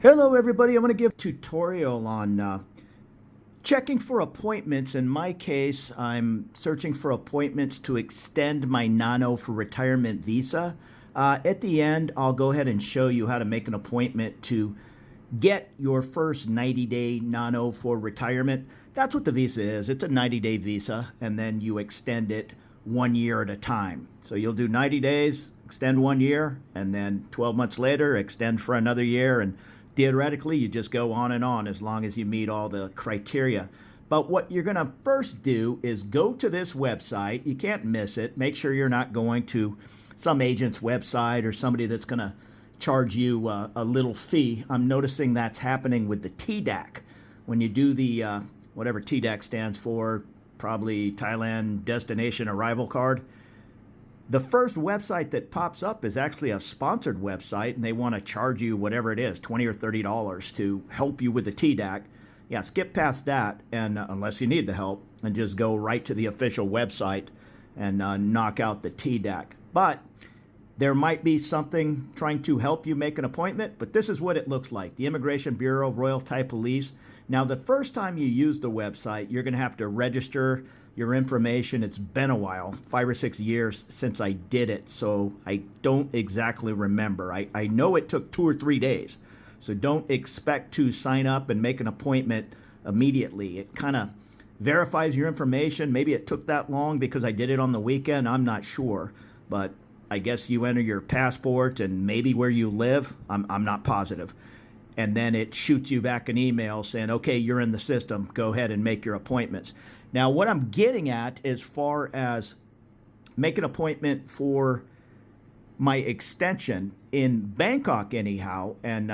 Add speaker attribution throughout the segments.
Speaker 1: Hello everybody, I'm going to give a tutorial on checking for appointments. In my case, I'm searching for appointments to extend my Nano for retirement visa. At the end, I'll go ahead and show you how to make an appointment to get your first 90-day Nano for retirement. That's what the visa is. It's a 90-day visa, and then you extend it 1 year at a time. So you'll do 90 days, extend 1 year, and then 12 months later, extend for another year, and theoretically, you just go on and on as long as you meet all the criteria. But what you're going to first do is go to this website. You can't miss it. Make sure you're not going to some agent's website or somebody that's going to charge you a little fee. I'm noticing that's happening with the TDAC. When you do the, whatever TDAC stands for, probably Thailand Destination Arrival Card, the first website that pops up is actually a sponsored website, and they want to charge you whatever it is, $20 or $30 to help you with the TDAC. Yeah, skip past that, and unless you need the help, and just go right to the official website and knock out the TDAC. But there might be something trying to help you make an appointment, but this is what it looks like. The Immigration Bureau, Royal Thai Police. Now, the first time you use the website, you're going to have to register your information. It's been a while, 5 or 6 years since I did it, so I don't exactly remember. I know it took 2 or 3 days, so don't expect to sign up and make an appointment immediately. It kind of verifies your information. Maybe it took that long because I did it on the weekend. I'm not sure, but I guess you enter your passport and maybe where you live. I'm not positive. And then it shoots you back an email saying, okay, you're in the system. Go ahead and make your appointments. Now, what I'm getting at as far as make an appointment for my extension in Bangkok anyhow, and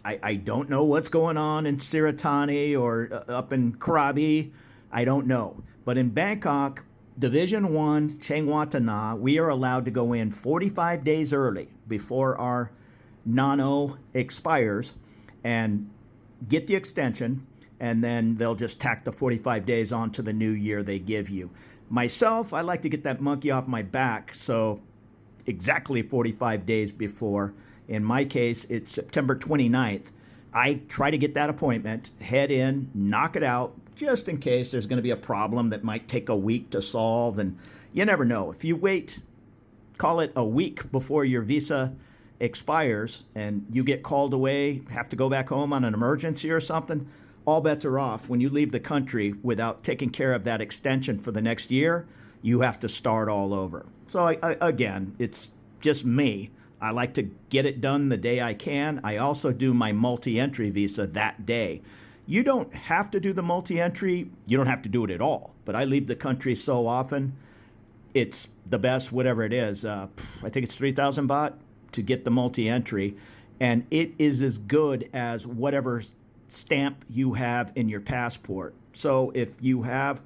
Speaker 1: I don't know what's going on in Siratani or up in Krabi. I don't know. But in Bangkok, Division 1, Chiang Mai, we are allowed to go in 45 days early before our Nano expires and get the extension, and then they'll just tack the 45 days onto the new year they give you. Myself, I like to get that monkey off my back, so exactly 45 days before. In my case, it's September 29th. I try to get that appointment, head in, knock it out, just in case there's going to be a problem that might take a week to solve, and you never know. If you wait, call it a week before your visa expires, and you get called away, have to go back home on an emergency or something, all bets are off. When you leave the country without taking care of that extension for the next year, you have to start all over. So again, it's just me. I like to get it done the day I can. I also do my multi-entry visa that day. You don't have to do the multi-entry. You don't have to do it at all. But I leave the country so often, it's the best, whatever it is. I think it's 3,000 baht to get the multi-entry. And it is as good as whatever stamp you have in your passport. So if you have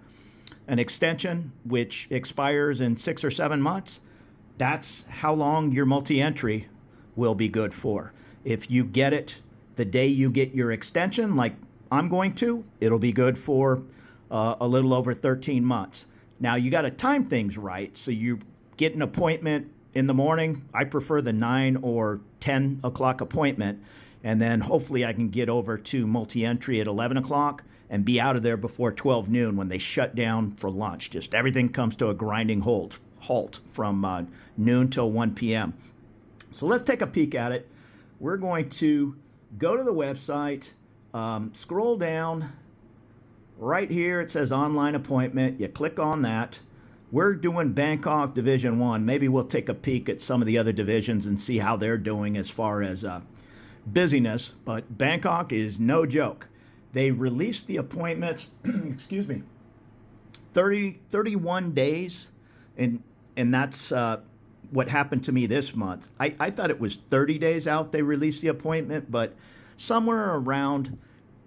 Speaker 1: an extension which expires in 6 or 7 months, that's how long your multi-entry will be good for. If you get it the day you get your extension, like I'm going to, it'll be good for a little over 13 months. Now, you got to time things right. So you get an appointment in the morning. I prefer the 9 or 10 o'clock appointment. And then hopefully I can get over to multi-entry at 11 o'clock and be out of there before 12 noon when they shut down for lunch. Just everything comes to a grinding halt from noon till 1 p.m. So let's take a peek at it. We're going to go to the website, scroll down. Right here it says online appointment. You click on that. We're doing Bangkok Division 1. Maybe we'll take a peek at some of the other divisions and see how they're doing as far as busyness, but Bangkok is no joke. They released the appointments, excuse me, 31 days, and that's what happened to me this month. I thought it was 30 days out they released the appointment, but somewhere around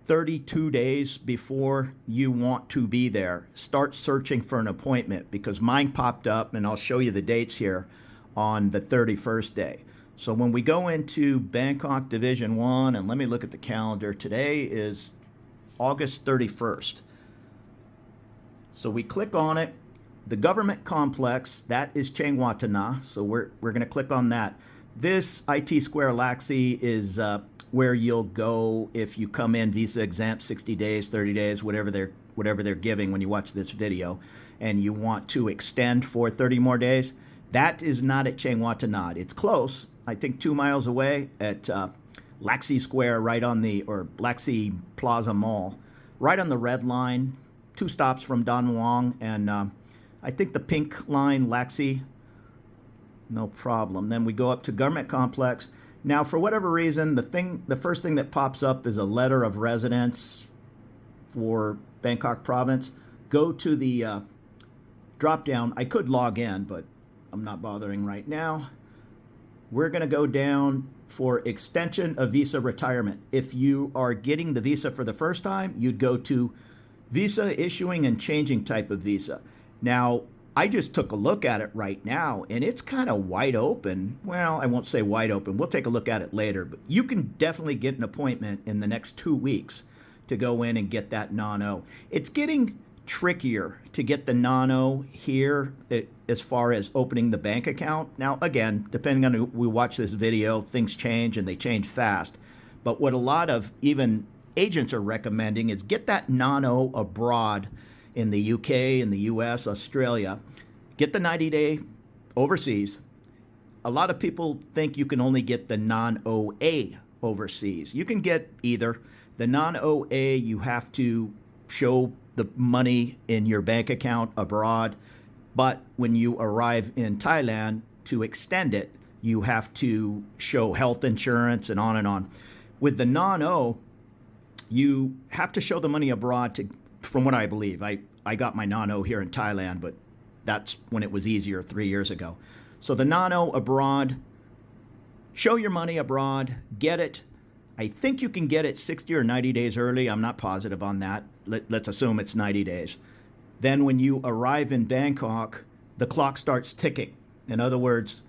Speaker 1: 32 days before you want to be there, start searching for an appointment, because mine popped up, and I'll show you the dates here, on the 31st day. So when we go into Bangkok Division 1, and let me look at the calendar, today is August 31st. So we click on it. The government complex, that is Chiang Mai, so we're going to click on that. This IT Square Laxi is where you'll go if you come in visa exempt 60 days, 30 days, whatever they're giving when you watch this video, and you want to extend for 30 more days. That is not at Chiang Wat Tanat. It's close, I think 2 miles away at Laxi Square, or Laxi Plaza Mall, right on the red line, 2 stops from Don Muang, and I think the pink line, Laxi, no problem. Then we go up to Government Complex. Now, for whatever reason, the first thing that pops up is a letter of residence for Bangkok province. Go to the drop down. I could log in, but I'm not bothering right now. We're going to go down for extension of visa retirement. If you are getting the visa for the first time, you'd go to visa issuing and changing type of visa. Now, I just took a look at it right now, and it's kind of wide open. Well, I won't say wide open. We'll take a look at it later. But you can definitely get an appointment in the next 2 weeks to go in and get that non-O. It's getting trickier to get the non-O here as far as opening the bank account. Now, again, depending on who we watch this video, things change, and they change fast. But what a lot of even agents are recommending is get that non-O abroad in the UK, in the US, Australia. Get the 90-day overseas. A lot of people think you can only get the non-OA overseas. You can get either. The non-OA, you have to show the money in your bank account abroad, but when you arrive in Thailand to extend it, you have to show health insurance and on and on. With the non-O, you have to show the money abroad from what I believe. I got my non-O here in Thailand, but that's when it was easier 3 years ago. So the non-O abroad, show your money abroad, get it. I think you can get it 60 or 90 days early. I'm not positive on that. Let's assume it's 90 days. Then when you arrive in Bangkok, the clock starts ticking. In other words,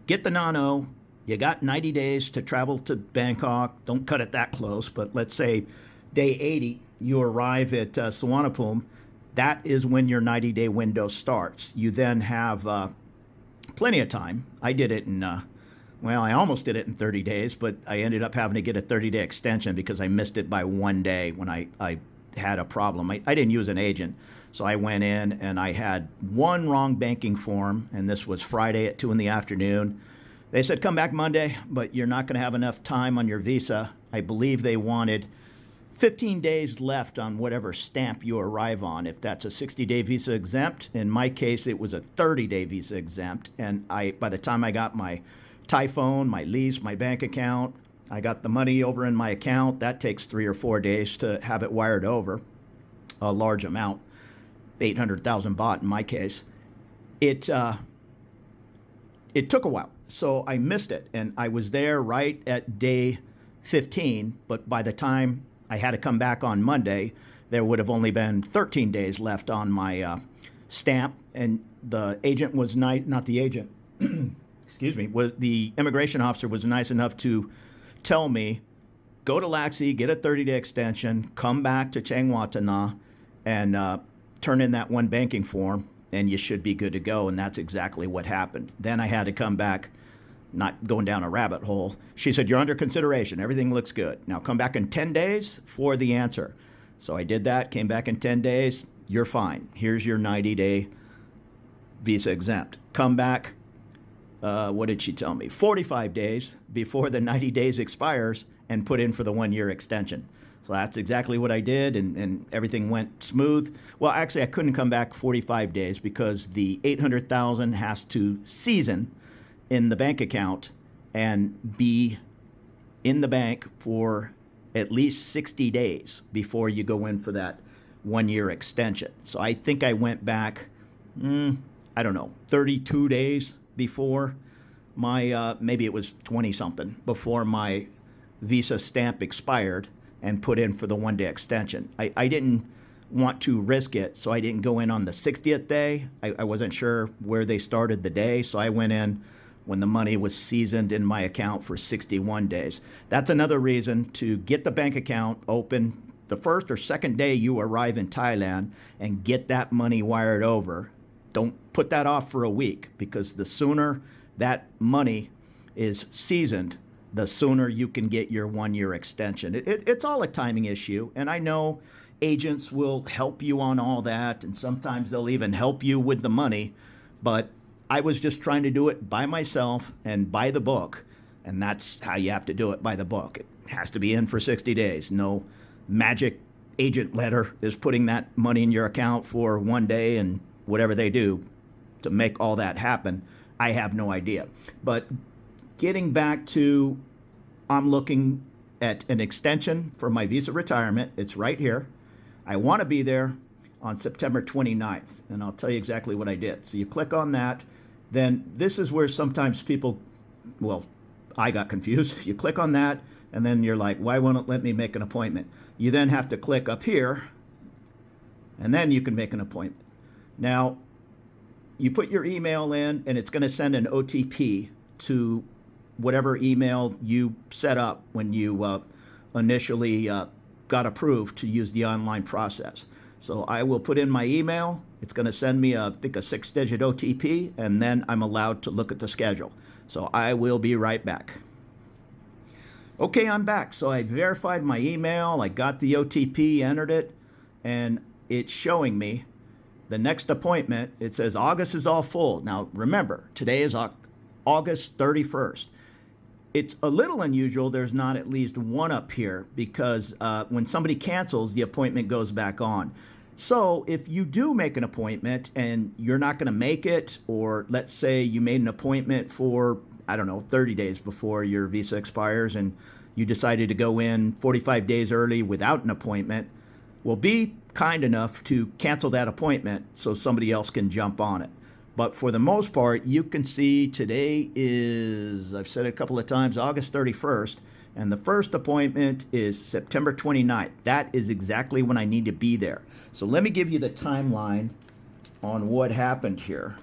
Speaker 1: get the non-O. You got 90 days to travel to Bangkok. Don't cut it that close, but let's say day 80, you arrive at Suvarnabhumi. That is when your 90-day window starts. You then have plenty of time. I did it in I almost did it in 30 days, but I ended up having to get a 30-day extension because I missed it by 1 day when I had a problem. I didn't use an agent, so I went in and I had one wrong banking form, and this was Friday at 2 in the afternoon. They said, come back Monday, but you're not going to have enough time on your visa. I believe they wanted 15 days left on whatever stamp you arrive on. If that's a 60-day visa exempt, in my case, it was a 30-day visa exempt. And by the time I got my Thai phone, my lease, my bank account, I got the money over in my account. That takes 3 or 4 days to have it wired over, a large amount, 800,000 baht in my case. It took a while, so I missed it. And I was there right at day 15, but by the time I had to come back on Monday, there would have only been 13 days left on my stamp. And the agent was not the agent, excuse me, was the immigration officer was nice enough to tell me, go to Laxi, get a 30-day extension, come back to Chiang Wat Tanat, and turn in that one banking form, and you should be good to go. And that's exactly what happened. Then I had to come back, not going down a rabbit hole. She said, you're under consideration. Everything looks good. Now come back in 10 days for the answer. So I did that, came back in 10 days. You're fine. Here's your 90-day visa exempt. Come back. What did she tell me? 45 days before the 90 days expires and put in for the 1-year extension. So that's exactly what I did, and everything went smooth. Well, actually, I couldn't come back 45 days because the 800,000 has to season in the bank account and be in the bank for at least 60 days before you go in for that 1-year extension. So I think I went back, 32 days before my, maybe it was 20 something, before my visa stamp expired and put in for the 1-day extension. I didn't want to risk it, so I didn't go in on the 60th day. I wasn't sure where they started the day, so I went in when the money was seasoned in my account for 61 days. That's another reason to get the bank account open the first or second day you arrive in Thailand and get that money wired over. Don't put that off for a week, because the sooner that money is seasoned, the sooner you can get your 1-year extension. It's all a timing issue, and I know agents will help you on all that, and sometimes they'll even help you with the money, but I was just trying to do it by myself and by the book, and that's how you have to do it, by the book. It has to be in for 60 days. No magic agent letter is putting that money in your account for one day and whatever they do to make all that happen. I have no idea. But getting back to, I'm looking at an extension for my visa retirement. It's right here. I want to be there on September 29th, and I'll tell you exactly what I did. So you click on that. Then this is where sometimes people, well, I got confused. You click on that, and then you're like, why won't it let me make an appointment? You then have to click up here, and then you can make an appointment. Now, you put your email in, and it's going to send an OTP to whatever email you set up when you initially got approved to use the online process. So I will put in my email. It's going to send me, I think, a 6-digit OTP, and then I'm allowed to look at the schedule. So I will be right back. Okay, I'm back. So I verified my email. I got the OTP, entered it, and it's showing me the next appointment. It says August is all full. Now, remember, today is August 31st. It's a little unusual there's not at least one up here, because when somebody cancels, the appointment goes back on. So if you do make an appointment and you're not going to make it, or let's say you made an appointment for, I don't know, 30 days before your visa expires and you decided to go in 45 days early without an appointment, well, be kind enough to cancel that appointment so somebody else can jump on it. But for the most part, you can see today is, I've said it a couple of times, August 31st, and the first appointment is September 29th. That is exactly when I need to be there. So let me give you the timeline on what happened here,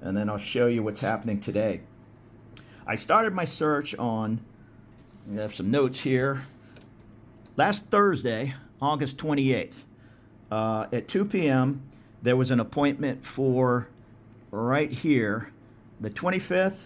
Speaker 1: and then I'll show you what's happening today. I started my search on, I have some notes here, last Thursday, August 28th. At 2 p.m., there was an appointment for right here, the 25th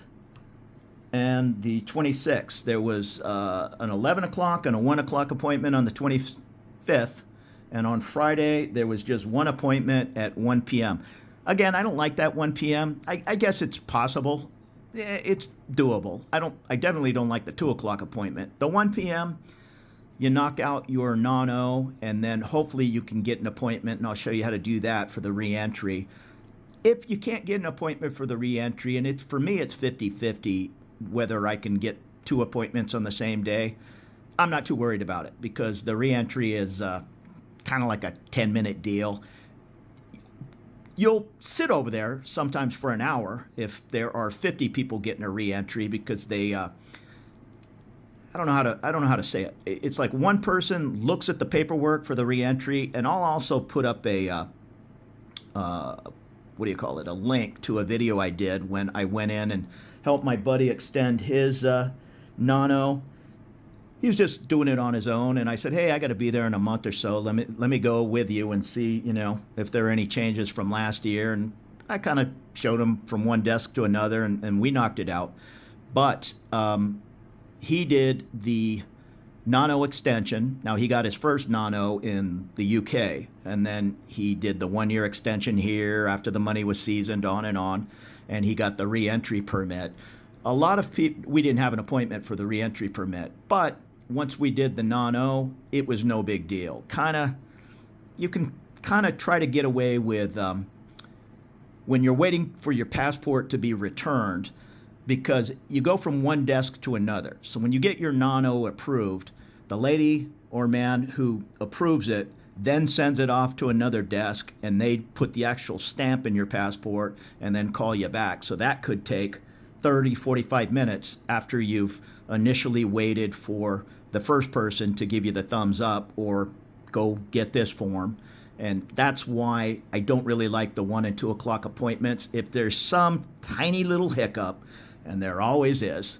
Speaker 1: and the 26th. There was an 11 o'clock and a 1 o'clock appointment on the 25th, and on Friday there was just one appointment at 1 p.m. Again, I don't like that 1 p.m. I guess it's possible. It's doable. I definitely don't like the 2 o'clock appointment. The 1 p.m., you knock out your non-O, and then hopefully you can get an appointment, and I'll show you how to do that for the re-entry. If you can't get an appointment for the re-entry, and for me it's 50-50 whether I can get 2 appointments on the same day, I'm not too worried about it, because the re-entry is kind of like a 10-minute deal. You'll sit over there sometimes for an hour if there are 50 people getting a re-entry, because they I don't know how to say it. It's like one person looks at the paperwork for the re-entry, and I'll also put up a what do you call it, a link to a video I did when I went in and helped my buddy extend his non-O. He was just doing it on his own, and I said, hey, I got to be there in a month or so. Let me go with you and see, if there are any changes from last year. And I kind of showed him from one desk to another, and we knocked it out. But he did the non-O extension. Now, he got his first non-O in the UK, and then he did the 1-year extension here after the money was seasoned, on, and he got the re-entry permit. A lot of people, we didn't have an appointment for the re-entry permit, but once we did the non-O, it was no big deal. You can kind of try to get away with when you're waiting for your passport to be returned, because you go from one desk to another. So when you get your non-O approved, the lady or man who approves it then sends it off to another desk, and they put the actual stamp in your passport and then call you back. So that could take 30, 45 minutes after you've initially waited for the first person to give you the thumbs up or go get this form. And that's why I don't really like the 1 and 2 o'clock appointments. If there's some tiny little hiccup, and there always is,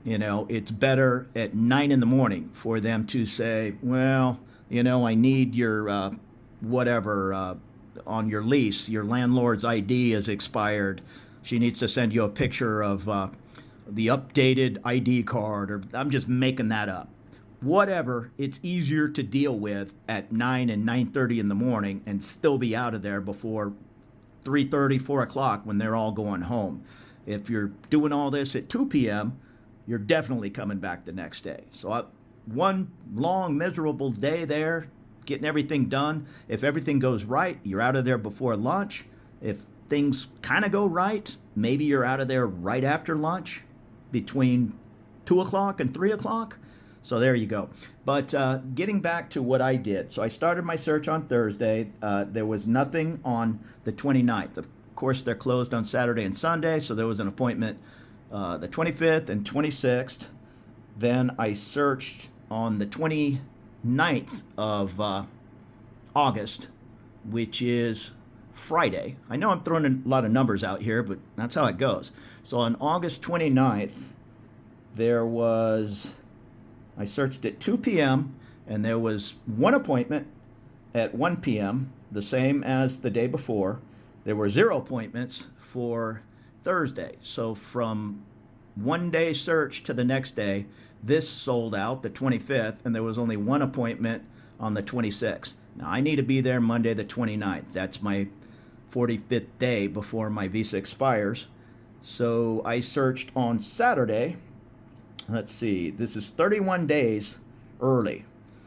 Speaker 1: it's better at 9 in the morning for them to say, well, I need your whatever on your lease. Your landlord's ID is expired. She needs to send you a picture of the updated ID card, or I'm just making that up. Whatever, it's easier to deal with at 9 and 9:30 in the morning and still be out of there before 3:30, 4 o'clock when they're all going home. If you're doing all this at 2 p.m., you're definitely coming back the next day. So one long, miserable day there, getting everything done. If everything goes right, you're out of there before lunch. If things kind of go right, maybe you're out of there right after lunch, between 2 o'clock and 3 o'clock. So there you go. But getting back to what I did. So I started my search on Thursday. There was nothing on the 29th. Of course, they're closed on Saturday and Sunday, so there was an appointment the 25th and 26th. Then I searched on the 29th of August, which is Friday. I know I'm throwing a lot of numbers out here, but that's how it goes. So on August 29th, I searched at 2 p.m. and there was one appointment at 1 p.m., the same as the day before. There were 0 appointments for Thursday. So from one day search to the next day, this sold out the 25th, and there was only one appointment on the 26th. Now, I need to be there Monday the 29th. That's my 45th day before my visa expires. So I searched on Saturday. Let's see, this is 31 days early.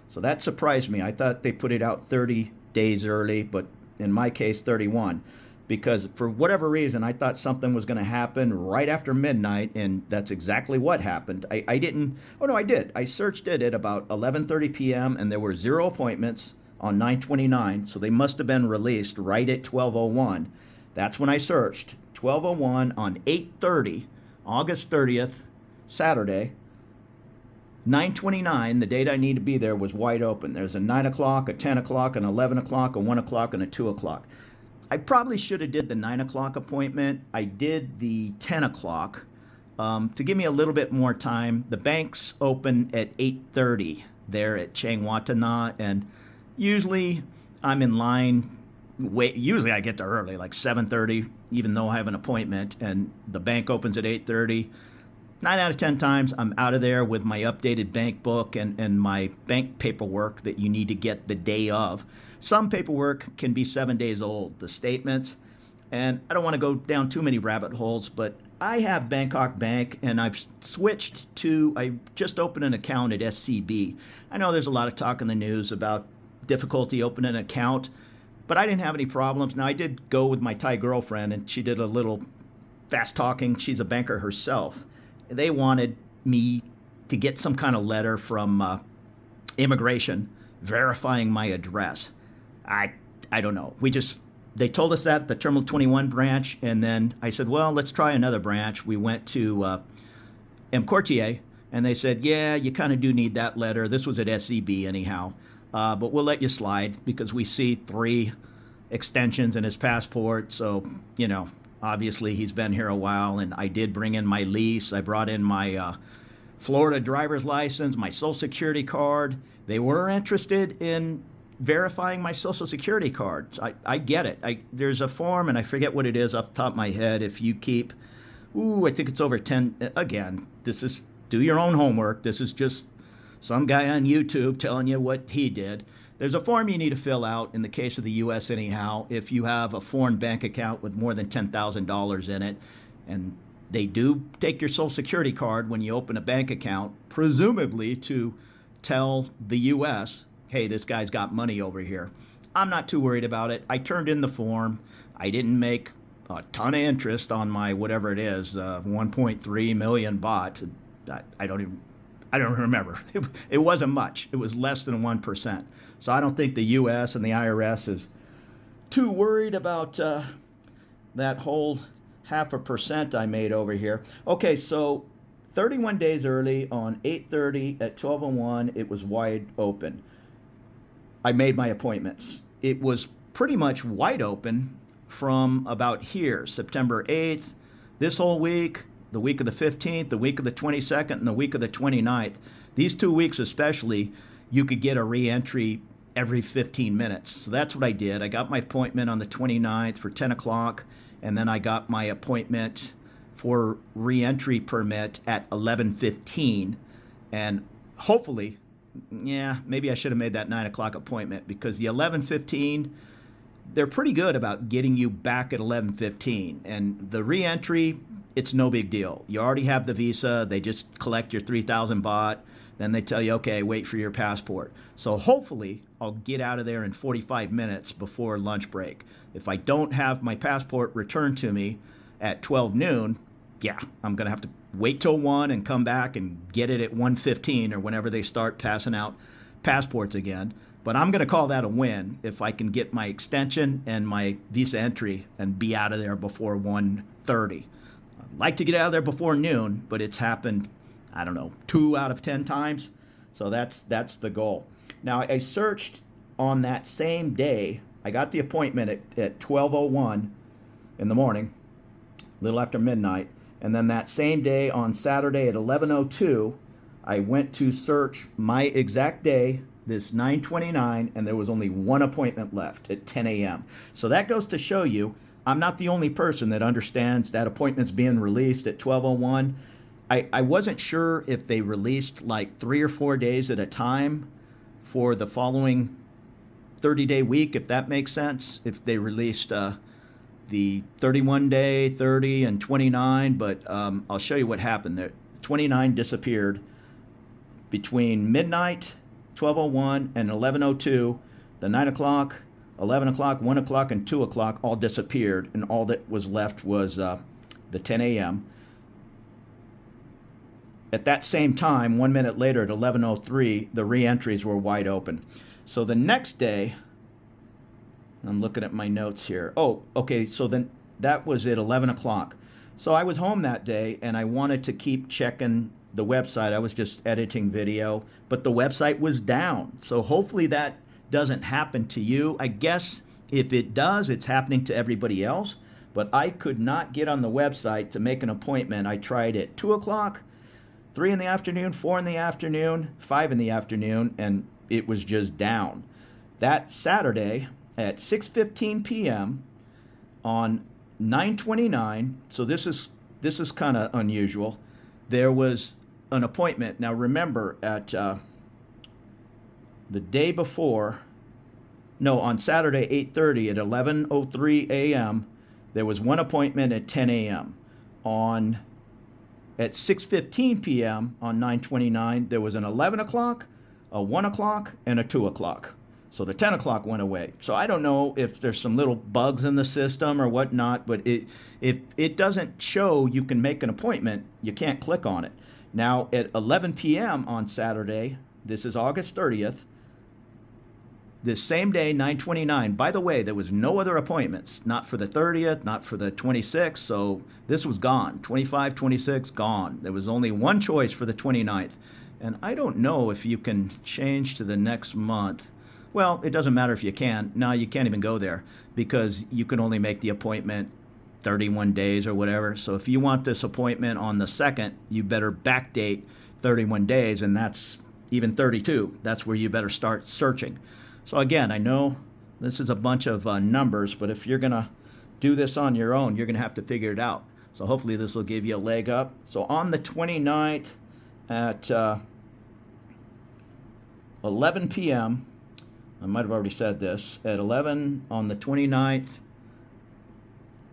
Speaker 1: So that surprised me. I thought they put it out 30 days early, but in my case, 31. Because for whatever reason, I thought something was going to happen right after midnight, and that's exactly what happened. I did. I searched it at about 11:30 p.m., and there were 0 appointments on 9/29, so they must have been released right at 12:01. That's when I searched. 12:01 on 8:30, August 30th, Saturday. 9:29, the date I need to be there, was wide open. There's a 9 o'clock, a 10 o'clock, an 11 o'clock, a 1 o'clock, and a 2 o'clock. I probably should have did the 9 o'clock appointment. I did the 10 o'clock to give me a little bit more time. The banks open at 8:30 there at Chiang Watana, and usually I'm in line. Usually I get there early, like 7:30, even though I have an appointment, and the bank opens at 8:30. 9 out of 10 times, I'm out of there with my updated bank book and my bank paperwork that you need to get the day of. Some paperwork can be 7 days old, the statements, and I don't want to go down too many rabbit holes, but I have Bangkok Bank, and I just opened an account at SCB. I know there's a lot of talk in the news about difficulty opening an account, but I didn't have any problems. Now, I did go with my Thai girlfriend, and she did a little fast talking. She's a banker herself. They wanted me to get some kind of letter from immigration verifying my address. I don't know. They told us that at the Terminal 21 branch, and then I said, well, let's try another branch. We went to M. Courtier, and they said, yeah, you kind of do need that letter. This was at SCB anyhow, but we'll let you slide because we see 3 extensions in his passport. So, obviously he's been here a while, and I did bring in my lease. I brought in my Florida driver's license, my Social Security card. They were interested in verifying my Social Security card. I get it. There's a form, and I forget what it is off the top of my head. If you keep, I think it's over 10. Again, do your own homework. This is just some guy on YouTube telling you what he did. There's a form you need to fill out in the case of the U.S. anyhow, if you have a foreign bank account with more than $10,000 in it, and they do take your Social Security card when you open a bank account, presumably to tell the U.S., hey, this guy's got money over here. I'm not too worried about it. I turned in the form. I didn't make a ton of interest on my whatever it is, 1.3 million baht. I don't remember. It wasn't much. It was less than 1%. So I don't think the U.S. and the IRS is too worried about that whole 0.5% I made over here. Okay, so 31 days early on 8:30 at 12:01, it was wide open. I made my appointments. It was pretty much wide open from about here, September 8th, this whole week, the week of the 15th, the week of the 22nd, and the week of the 29th. These 2 weeks especially, you could get a re-entry every 15 minutes. So that's what I did. I got my appointment on the 29th for 10 o'clock, and then I got my appointment for re-entry permit at 11:15, and hopefully, yeah, maybe I should have made that 9 o'clock appointment, because the 11:15, they're pretty good about getting you back at 11:15, and the re-entry, it's no big deal. You already have the visa. They just collect your 3,000 baht. Then they tell you, okay, wait for your passport. So hopefully I'll get out of there in 45 minutes before lunch break. If I don't have my passport returned to me at 12 noon, yeah, I'm going to have to wait till 1 and come back and get it at 1:15 or whenever they start passing out passports again. But I'm going to call that a win if I can get my extension and my visa entry and be out of there before 1:30. I'd like to get out of there before noon, but it's happened, I don't know, 2 out of 10 times. So that's the goal. Now, I searched on that same day. I got the appointment at 12:01 in the morning, a little after midnight. And then that same day on Saturday at 11:02, I went to search my exact day, this 9/29, and there was only one appointment left at 10 a.m. So that goes to show you, I'm not the only person that understands that appointment's being released at 12:01. I wasn't sure if they released like 3 or 4 days at a time for the following 30-day week, if that makes sense. If they released the 31-day, 30, and 29, but I'll show you what happened there. 29 disappeared between midnight, 12:01, and 11:02. The 9 o'clock, 11 o'clock, 1 o'clock, and 2 o'clock all disappeared, and all that was left was the 10 a.m. At that same time, 1 minute later at 11:03, the re-entries were wide open. So the next day, I'm looking at my notes here. Oh, okay, so then that was at 11 o'clock. So I was home that day, and I wanted to keep checking the website. I was just editing video, but the website was down. So hopefully that doesn't happen to you. I guess if it does, it's happening to everybody else, but I could not get on the website to make an appointment. I tried at 2 o'clock, 3 in the afternoon, 4 in the afternoon, 5 in the afternoon, and it was just down. That Saturday at 6:15 p.m. on 9/29, so this is kind of unusual, there was an appointment. Now remember, at the day before, no, on Saturday 8:30 at 11:03 a.m., there was one appointment at 10 a.m. At 6:15 p.m. on 9/29, there was an 11 o'clock, a 1 o'clock, and a 2 o'clock. So the 10 o'clock went away. So I don't know if there's some little bugs in the system or whatnot, but if it doesn't show you can make an appointment, you can't click on it. Now at 11 p.m. on Saturday, this is August 30th, this same day, 9/29. By the way, there was no other appointments, not for the 30th, not for the 26th, so this was gone. 25, 26, gone. There was only one choice for the 29th. And I don't know if you can change to the next month. Well, it doesn't matter if you can. No, you can't even go there because you can only make the appointment 31 days or whatever. So if you want this appointment on the 2nd, you better backdate 31 days, and that's even 32. That's where you better start searching. So again, I know this is a bunch of numbers, but if you're going to do this on your own, you're going to have to figure it out. So hopefully this will give you a leg up. So on the 29th at 11 p.m., I might have already said this, at 11 on the 29th,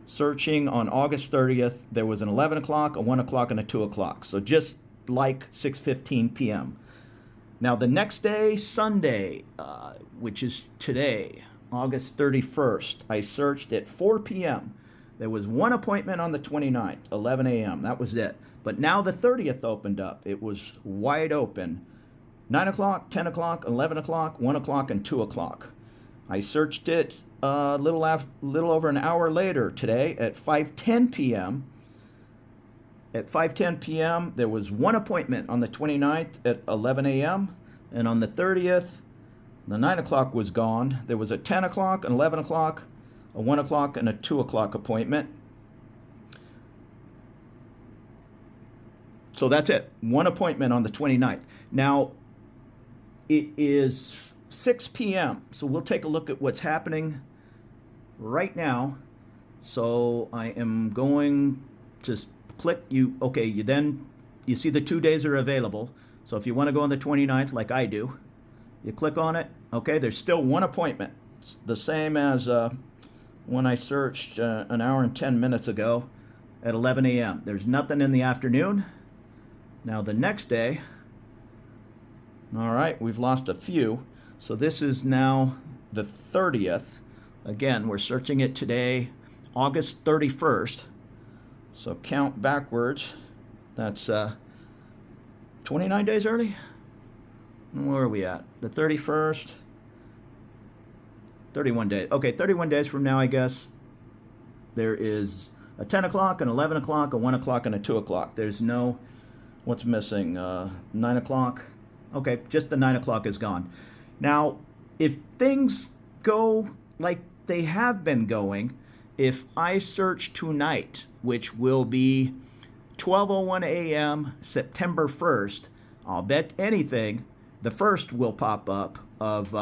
Speaker 1: searching on August 30th, there was an 11 o'clock, a 1 o'clock, and a 2 o'clock. So just like 6:15 p.m. Now the next day, Sunday, which is today, August 31st, I searched at 4 p.m. There was one appointment on the 29th, 11 a.m. That was it. But now the 30th opened up. It was wide open. 9 o'clock, 10 o'clock, 11 o'clock, 1 o'clock, and 2 o'clock. I searched it a little over an hour later today at 5:10 p.m. At 5:10 p.m., there was one appointment on the 29th at 11 a.m. And on the 30th, the 9 o'clock was gone. There was a 10 o'clock, an 11 o'clock, a 1 o'clock, and a 2 o'clock appointment. So that's it. One appointment on the 29th. Now, it is 6 p.m., so we'll take a look at what's happening right now. So I am going to click, you then you see the 2 days are available. So if you want to go on the 29th, like I do, you click on it. Okay, there's still one appointment. It's the same as when I searched an hour and 10 minutes ago at 11 a.m. There's nothing in the afternoon. Now the next day, all right, we've lost a few. So this is now the 30th. Again, we're searching it today, August 31st. So count backwards. That's 29 days early. Where are we at? The 31st. 31 days. Okay, 31 days from now, I guess, there is a 10 o'clock, an 11 o'clock, a 1 o'clock, and a 2 o'clock. There's no, what's missing? 9 o'clock. Okay, just the 9 o'clock is gone. Now, if things go like they have been going, if I search tonight, which will be 12:01 a.m. September 1st, I'll bet anything the 1st will pop up of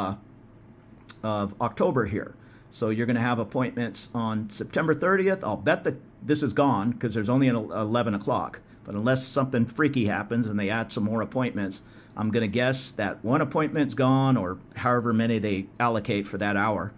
Speaker 1: October here. So you're going to have appointments on September 30th. I'll bet that this is gone because there's only an 11 o'clock. But unless something freaky happens and they add some more appointments, I'm going to guess that one appointment's gone, or however many they allocate for that hour.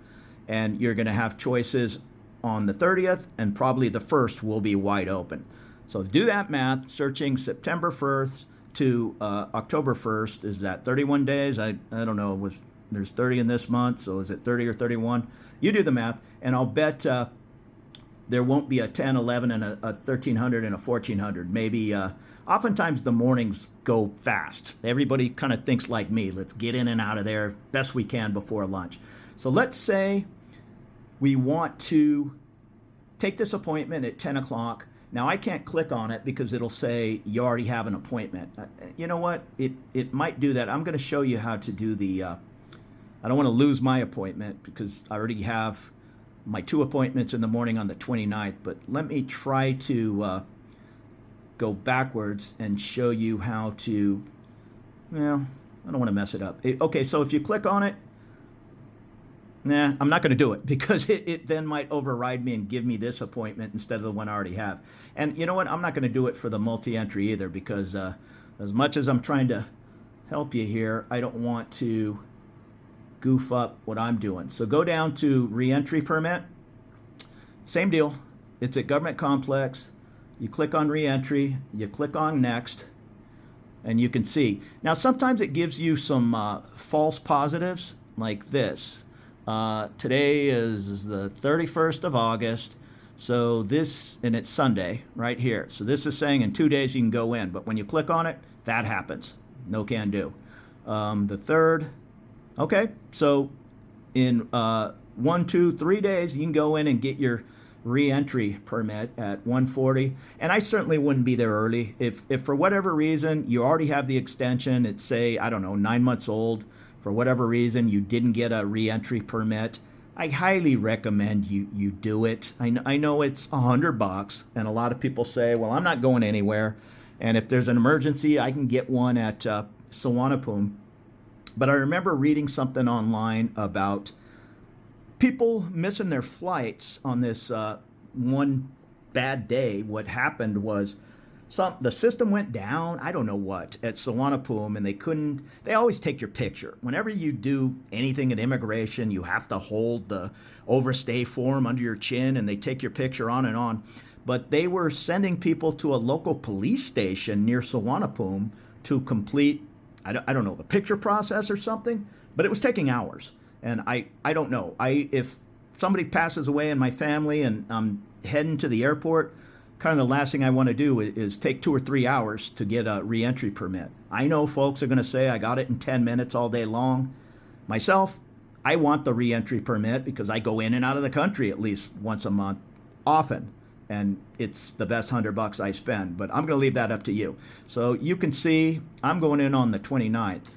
Speaker 1: And you're going to have choices on the 30th, and probably the 1st will be wide open. So do that math, searching September 1st to October 1st, is that 31 days? I don't know, there's 30 in this month, so is it 30 or 31? You do the math, and I'll bet there won't be a 10, 11, and a 1300 and a 1400. Maybe, oftentimes the mornings go fast. Everybody kind of thinks like me. Let's get in and out of there best we can before lunch. So let's say we want to take this appointment at 10 o'clock. Now, I can't click on it because it'll say you already have an appointment. You know what? It might do that. I'm going to show you how to do the, I don't want to lose my appointment because I already have my 2 appointments in the morning on the 29th, but let me try to go backwards and show you how to, well, I don't want to mess it up. Okay, so if you click on it, I'm not going to do it because it then might override me and give me this appointment instead of the one I already have. And you know what? I'm not going to do it for the multi-entry either because as much as I'm trying to help you here, I don't want to goof up what I'm doing. So go down to re-entry permit. Same deal. It's at government complex. You click on re-entry. You click on next. And you can see. Now, sometimes it gives you some false positives like this. Today is the 31st of August, so this, and it's Sunday right here. So this is saying in 2 days you can go in, but when you click on it, that happens. No can do. The 3rd, okay, so in 1, 2, 3 days you can go in and get your re-entry permit at 1:40, and I certainly wouldn't be there early. If for whatever reason you already have the extension, it's say, I don't know, 9 months old, for whatever reason you didn't get a re-entry permit, I highly recommend you do it. I know it's $100, and a lot of people say, well, I'm not going anywhere, and if there's an emergency, I can get one at Sukhumvit. But I remember reading something online about people missing their flights on this one bad day. What happened was the system went down, I don't know what, at Sukhumvit, and they always take your picture. Whenever you do anything at immigration, you have to hold the overstay form under your chin, and they take your picture on and on. But they were sending people to a local police station near Sukhumvit to complete, I don't know, the picture process or something, but it was taking hours. And I don't know. If somebody passes away in my family and I'm heading to the airport, kind of the last thing I want to do is take 2 or 3 hours to get a re-entry permit. I know folks are going to say I got it in 10 minutes all day long. Myself, I want the re-entry permit because I go in and out of the country at least once a month, often, and it's the best $100 I spend. But I'm going to leave that up to you. So you can see I'm going in on the 29th,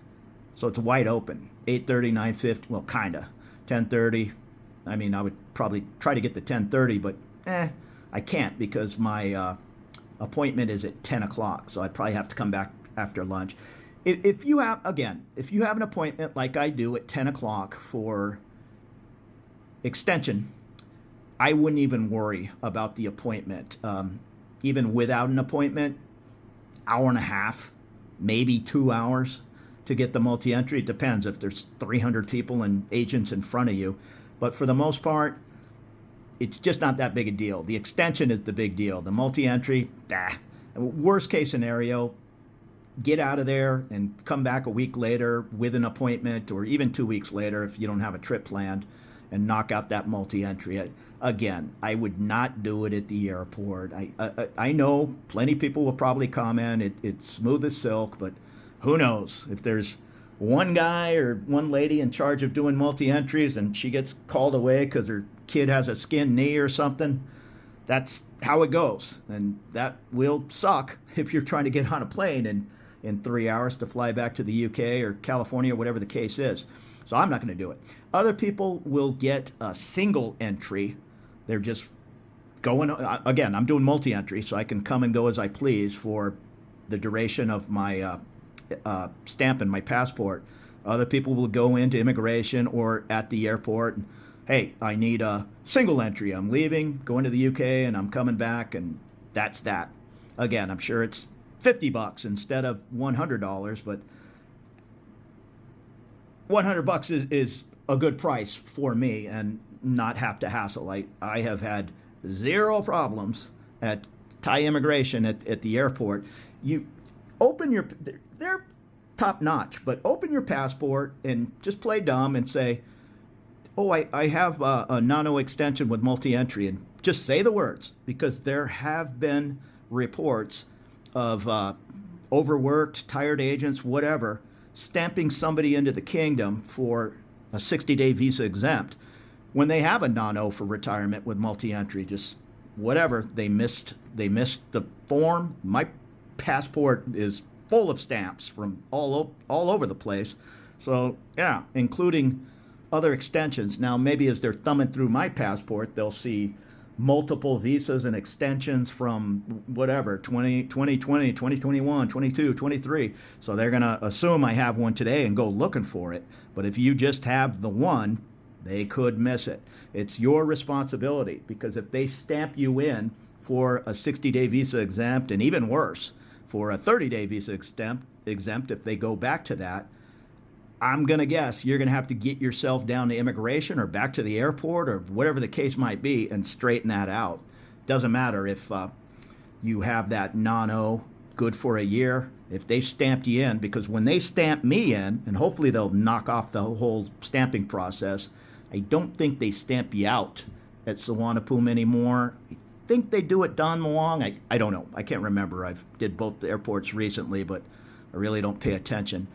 Speaker 1: so it's wide open. 8:30, 9:50, well, kind of. 10:30. I mean, I would probably try to get to 10:30, but I can't because my appointment is at 10 o'clock, so I'd probably have to come back after lunch. If you have an appointment like I do at 10 o'clock for extension, I wouldn't even worry about the appointment. even without an appointment, hour and a half, maybe 2 hours to get the multi-entry. It depends if there's 300 people and agents in front of you. But for the most part, it's just not that big a deal. The extension is the big deal. The multi-entry, worst case scenario, get out of there and come back a week later with an appointment, or even 2 weeks later if you don't have a trip planned, and knock out that multi-entry. Again, I would not do it at the airport. I know plenty of people will probably comment it's smooth as silk, but who knows? If there's one guy or one lady in charge of doing multi-entries and she gets called away because her kid has a skinned knee or something, that's how it goes. And that will suck if you're trying to get on a plane in 3 hours to fly back to the UK or California or whatever the case is. So I'm not going to do it. Other people will get a single entry. They're just going, again, I'm doing multi-entry, so I can come and go as I please for the duration of my stamp in my passport. Other people will go into immigration or at the airport and, hey, I need a single entry. I'm leaving, going to the UK, and I'm coming back, and that's that. Again, I'm sure it's $50 instead of $100, but $100 is a good price for me and not have to hassle. I have had zero problems at Thai immigration at the airport. You open your, they're top notch, but open your passport and just play dumb and say, oh, I have a nano extension with multi-entry, and just say the words, because there have been reports of overworked, tired agents, whatever, stamping somebody into the kingdom for a 60-day visa exempt when they have a nano for retirement with multi-entry. Just whatever, they missed the form. My passport is full of stamps from all over the place. So yeah, including other extensions. Now maybe as they're thumbing through my passport, they'll see multiple visas and extensions from whatever, 2020, 2021, 22, 23. So they're going to assume I have one today and go looking for it. But if you just have the one, they could miss it. It's your responsibility, because if they stamp you in for a 60-day visa exempt, and even worse, for a 30-day visa exempt, if they go back to that, I'm going to guess you're going to have to get yourself down to immigration or back to the airport or whatever the case might be and straighten that out. Doesn't matter if you have that nano good for a year. If they stamped you in, because when they stamp me in, and hopefully they'll knock off the whole stamping process, I don't think they stamp you out at Suvarnabhumi anymore. I think they do at Don Muang. I don't know. I can't remember. I've did both the airports recently, but I really don't pay attention.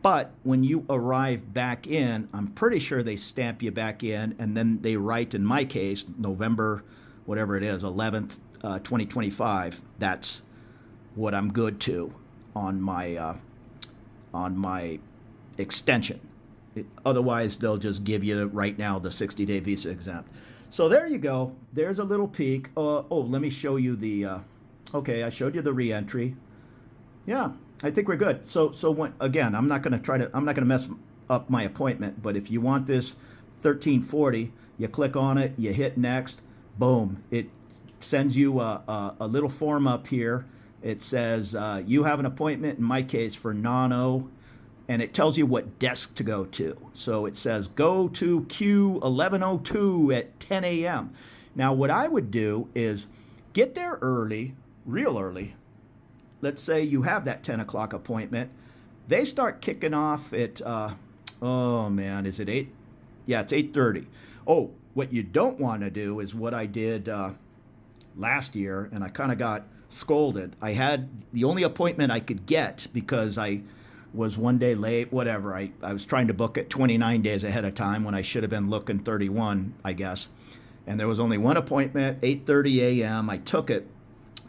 Speaker 1: But when you arrive back in, I'm pretty sure they stamp you back in, and then they write, in my case, November, whatever it is, 11th, 2025. That's what I'm good to on my extension. Otherwise, they'll just give you right now the 60-day visa exempt. So there you go. There's a little peek. Let me show you the. Okay, I showed you the re-entry. Yeah, I think we're good. So when, again, I'm not going to mess up my appointment, but if you want this 1340, you click on it, you hit next, boom. It sends you a little form up here. It says you have an appointment, in my case, for nano, and it tells you what desk to go to. So it says go to Q1102 at 10 a.m. Now, what I would do is get there early, real early. Let's say you have that 10 o'clock appointment. They start kicking off at, is it 8? Yeah, it's 8:30. Oh, what you don't want to do is what I did last year, and I kind of got scolded. I had the only appointment I could get because I was one day late, whatever. I was trying to book it 29 days ahead of time when I should have been looking 31, I guess. And there was only one appointment, 8:30 a.m. I took it,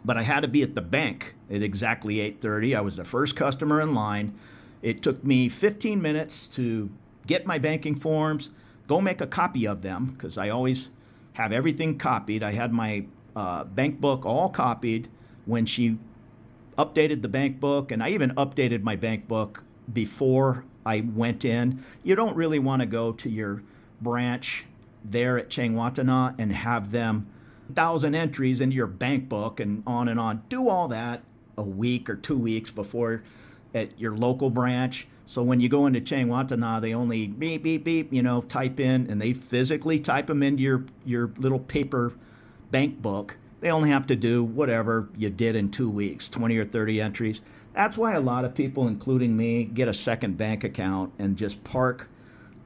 Speaker 1: but I had to be at the bank at exactly 8:30. I was the first customer in line. It took me 15 minutes to get my banking forms, go make a copy of them, because I always have everything copied. I had my bank book all copied when she updated the bank book, and I even updated my bank book before I went in. You don't really want to go to your branch there at Chiang Watana and have them 1,000 entries into your bank book and on and on. Do all that a week or 2 weeks before at your local branch. So when you go into Chiang Watana, they only beep, beep, beep, type in, and they physically type them into your little paper bank book. They only have to do whatever you did in 2 weeks, 20 or 30 entries. That's why a lot of people, including me, get a second bank account and just park.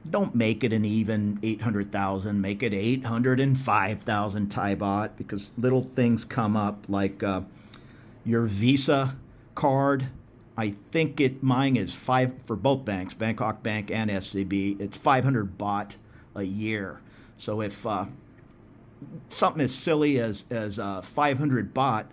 Speaker 1: Don't make it an even 800,000, make it 805,000 Thai baht, because little things come up like your Visa card. I think mine is for both banks, Bangkok Bank and SCB. It's 500 baht a year. So if something as silly as 500 baht,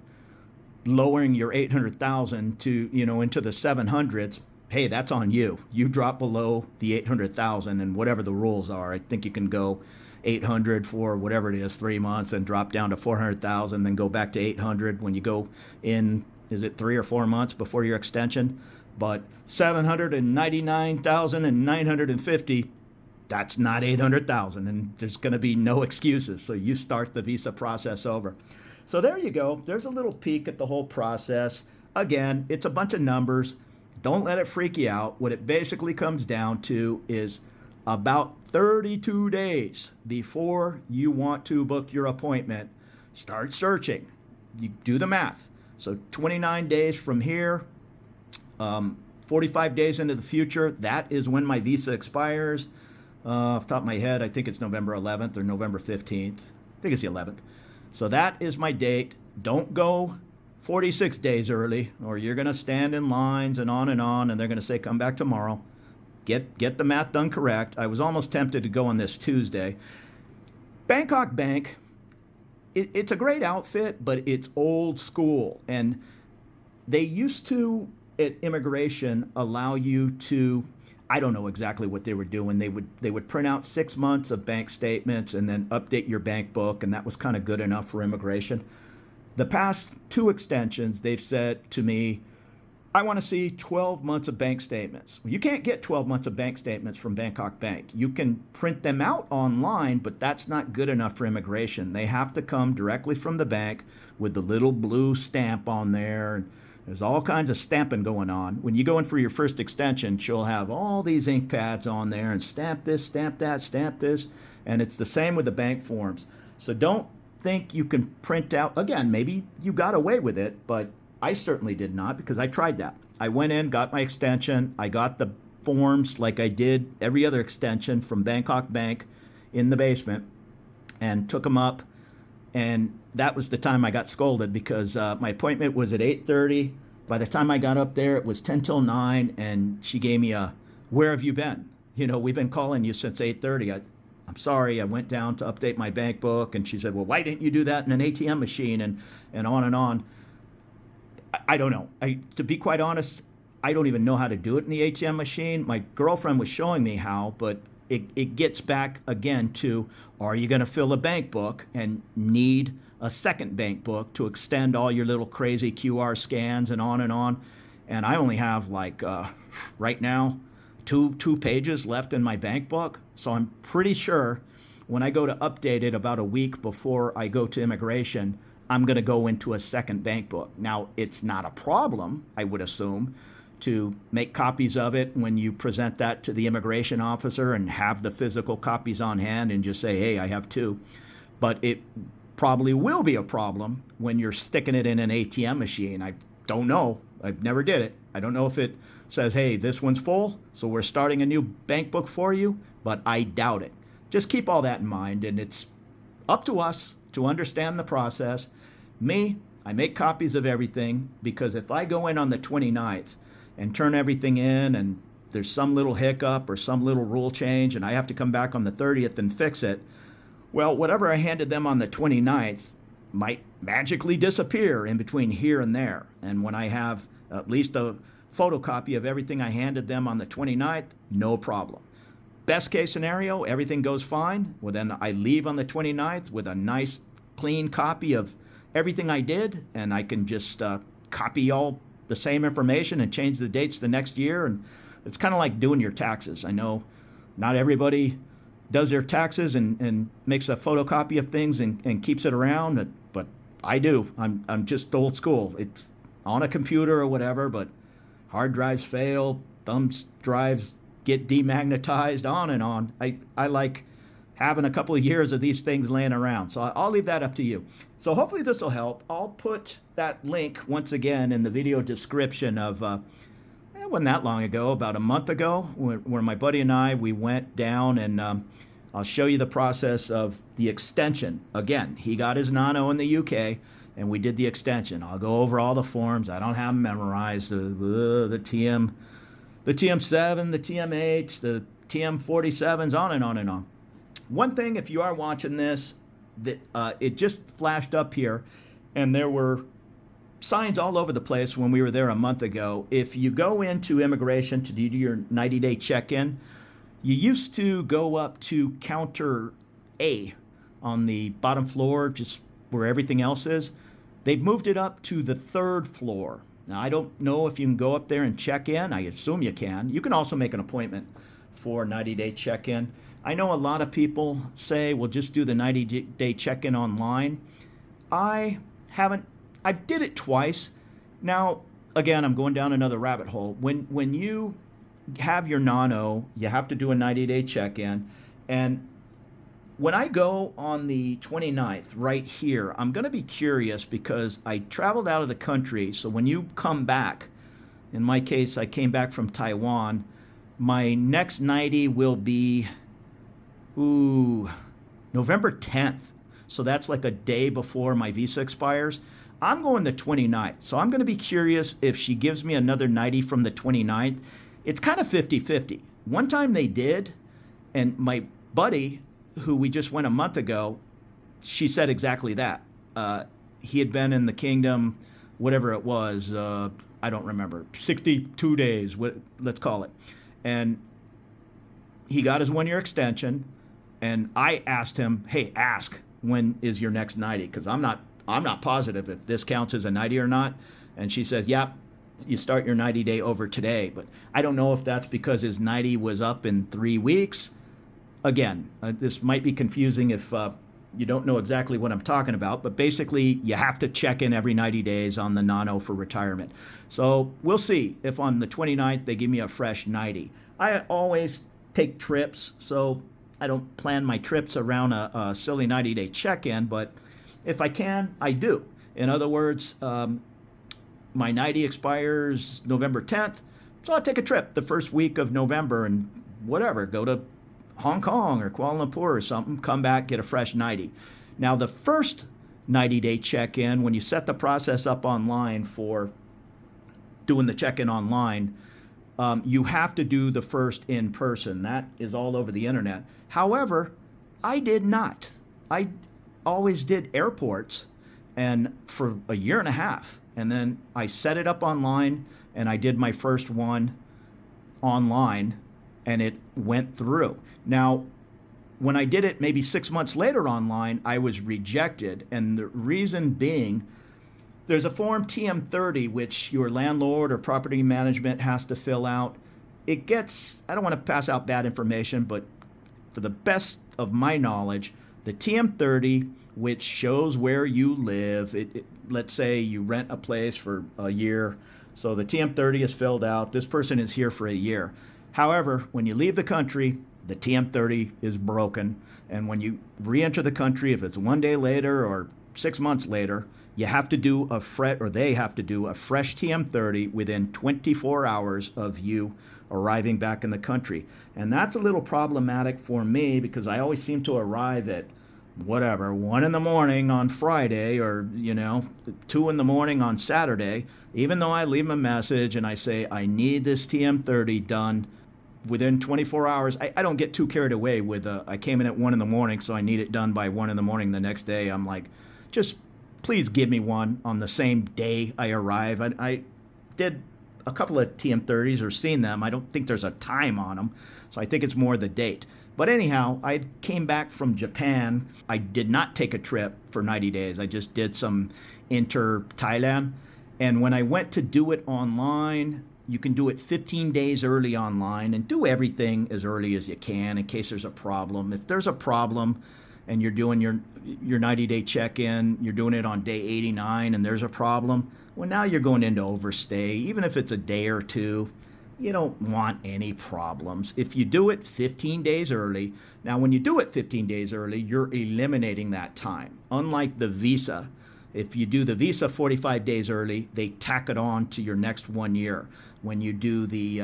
Speaker 1: lowering your 800,000 to into the 700s, hey, that's on you. You drop below the 800,000 and whatever the rules are. I think you can go 800 for whatever it is, 3 months, and drop down to 400,000, then go back to 800 when you go in. Is it 3 or 4 months before your extension? But 799,950, that's not 800,000, and there's going to be no excuses. So you start the visa process over. So there you go. There's a little peek at the whole process. Again, it's a bunch of numbers. Don't let it freak you out. What it basically comes down to is about 32 days before you want to book your appointment, start searching. You do the math. So 29 days from here, 45 days into the future, that is when my visa expires. Off the top of my head, I think it's November 11th or November 15th. I think it's the 11th. So that is my date. Don't go 46 days early, or you're going to stand in lines and on, and they're going to say, come back tomorrow. Get the math done correct. I was almost tempted to go on this Tuesday. Bangkok Bank, it's a great outfit, but it's old school. And they used to, at immigration, allow you to, I don't know exactly what they were doing. They would print out 6 months of bank statements and then update your bank book, and that was kind of good enough for immigration. The past 2 extensions, they've said to me, I want to see 12 months of bank statements. Well, you can't get 12 months of bank statements from Bangkok Bank. You can print them out online, but that's not good enough for immigration. They have to come directly from the bank with the little blue stamp on there. There's all kinds of stamping going on. When you go in for your first extension, she'll have all these ink pads on there and stamp this, stamp that, stamp this. And it's the same with the bank forms. So don't think you can print out. Again, maybe you got away with it, but I certainly did not, because I tried that. I went in, got my extension. I got the forms like I did every other extension from Bangkok Bank in the basement, and took them up. And that was the time I got scolded, because my appointment was at 8:30. By the time I got up there, it was 10 till 9, and she gave me a, where have you been? We've been calling you since 8:30. I'm sorry, I went down to update my bank book. And she said, well, why didn't you do that in an ATM machine? And on and on. I don't know. To be quite honest, I don't even know how to do it in the ATM machine. My girlfriend was showing me how, but it gets back again to, are you going to fill a bank book and need a second bank book to extend all your little crazy QR scans and on and on? And I only have right now, two pages left in my bank book. So I'm pretty sure when I go to update it about a week before I go to immigration, I'm going to go into a second bank book. Now, it's not a problem, I would assume, to make copies of it when you present that to the immigration officer and have the physical copies on hand and just say, hey, I have 2. But it probably will be a problem when you're sticking it in an ATM machine. I don't know. I've never did it. I don't know if it says, hey, this one's full, so we're starting a new bank book for you, but I doubt it. Just keep all that in mind, and it's up to us to understand the process. Me, I make copies of everything, because if I go in on the 29th and turn everything in and there's some little hiccup or some little rule change and I have to come back on the 30th and fix it, well, whatever I handed them on the 29th might magically disappear in between here and there. And when I have at least a photocopy of everything I handed them on the 29th, no problem. Best case scenario, everything goes fine. Well, then I leave on the 29th with a nice clean copy of everything I did, and I can just copy all the same information and change the dates the next year. And it's kind of like doing your taxes. I know not everybody does their taxes and makes a photocopy of things and keeps it around. But I do. I'm just old school. It's on a computer or whatever, but hard drives fail, thumb drives get demagnetized, on and on. I like having a couple of years of these things laying around. So I'll leave that up to you. So hopefully this will help. I'll put that link once again in the video description of, it wasn't that long ago, about a month ago, where my buddy and I, we went down and I'll show you the process of the extension. Again, he got his nano in the UK and we did the extension. I'll go over all the forms. I don't have them memorized. The TM7, the TM8, the TM47s, on and on and on. One thing, if you are watching this, that it just flashed up here, and there were signs all over the place when we were there a month ago. If you go into immigration to do your 90-day check-in, you used to go up to counter A on the bottom floor, just where everything else is. They've moved it up to the 3rd floor. Now, I don't know if you can go up there and check in. I assume you can. You can also make an appointment for 90-day check-in. I know a lot of people say, well, just do the 90-day check-in online. I did it twice. Now, again, I'm going down another rabbit hole. When you have your nano, you have to do a 90-day check-in. And when I go on the 29th, right here, I'm going to be curious because I traveled out of the country. So when you come back, in my case, I came back from Taiwan, my next 90 will be November 10th. So that's like a day before my visa expires. I'm going the 29th. So I'm going to be curious if she gives me another 90 from the 29th. It's kind of 50-50. One time they did, and my buddy, who we just went a month ago, she said exactly that. He had been in the kingdom, whatever it was, I don't remember, 62 days, let's call it. And he got his 1-year extension. And I asked him, hey, ask when is your next 90? Because I'm not positive if this counts as a 90 or not. And she says, yeah, you start your 90-day over today. But I don't know if that's because his 90 was up in 3 weeks. Again, this might be confusing if you don't know exactly what I'm talking about. But basically, you have to check in every 90 days on the nano for retirement. So we'll see if on the 29th they give me a fresh 90. I always take trips, so I don't plan my trips around a silly 90-day check-in, but if I can, I do. In other words, my 90 expires November 10th, so I'll take a trip the first week of November and whatever, go to Hong Kong or Kuala Lumpur or something, come back, get a fresh 90. Now, the first 90-day check-in, when you set the process up online for doing the check-in online, you have to do the first in person. That is all over the internet. However, I did not. I always did airports, and for a year and a half. And then I set it up online, and I did my first one online, and it went through. Now, when I did it maybe 6 months later online, I was rejected. And the reason being, there's a form TM30, which your landlord or property management has to fill out. It gets, I don't want to pass out bad information, but for the best of my knowledge, the TM30, which shows where you live, let's say you rent a place for a year, so the TM30 is filled out. This person is here for a year. However, when you leave the country, the TM30 is broken. And when you re-enter the country, if it's 1 day later or 6 months later, you have to do they have to do a fresh TM30 within 24 hours of you arriving back in the country. And that's a little problematic for me because I always seem to arrive at 1 in the morning on Friday or, 2 in the morning on Saturday, even though I leave them a message and I say, I need this TM30 done within 24 hours. I don't get too carried away with, I came in at 1 in the morning, so I need it done by 1 in the morning the next day. I'm like, just please give me one on the same day I arrive. I did a couple of TM30s or seen them. I don't think there's a time on them, so I think it's more the date. But anyhow, I came back from Japan. I did not take a trip for 90 days. I just did some inter-Thailand. And when I went to do it online, You can do it 15 days early online and do everything as early as you can in case there's a problem. If there's a problem and you're doing your 90-day check-in, you're doing it on day 89 and there's a problem, well, now you're going into overstay. Even if it's a day or two, you don't want any problems. If you do it 15 days early, now when you do it 15 days early, you're eliminating that time. Unlike the visa, if you do the visa 45 days early, they tack it on to your next 1 year. When you do the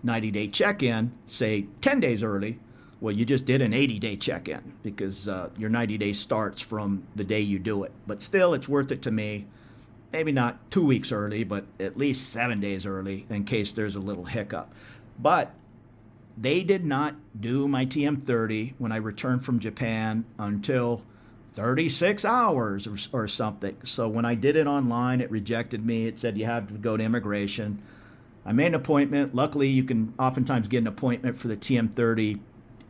Speaker 1: 90-day check-in, say 10 days early, well, you just did an 80-day check-in because your 90 days starts from the day you do it. But still, it's worth it to me. Maybe not 2 weeks early, but at least 7 days early in case there's a little hiccup. But they did not do my TM30 when I returned from Japan until 36 hours or something. So when I did it online, it rejected me. It said you have to go to immigration. I made an appointment. Luckily, you can oftentimes get an appointment for the TM30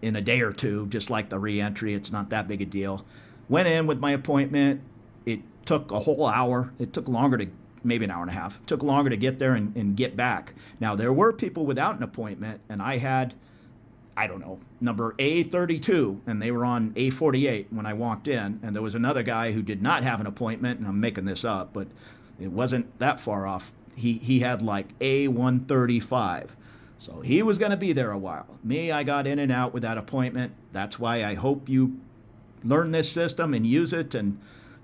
Speaker 1: in a day or two, just like the re-entry. It's not that big a deal. Went in with my appointment. It took a whole hour. It took longer to, maybe an hour and a half. It took longer to get there and get back. Now, there were people without an appointment, and I had, I don't know, number A32, and they were on A48 when I walked in. And there was another guy who did not have an appointment, and I'm making this up, but it wasn't that far off. He had like A135. So he was going to be there a while. Me, I got in and out with that appointment. That's why I hope you learn this system and use it, and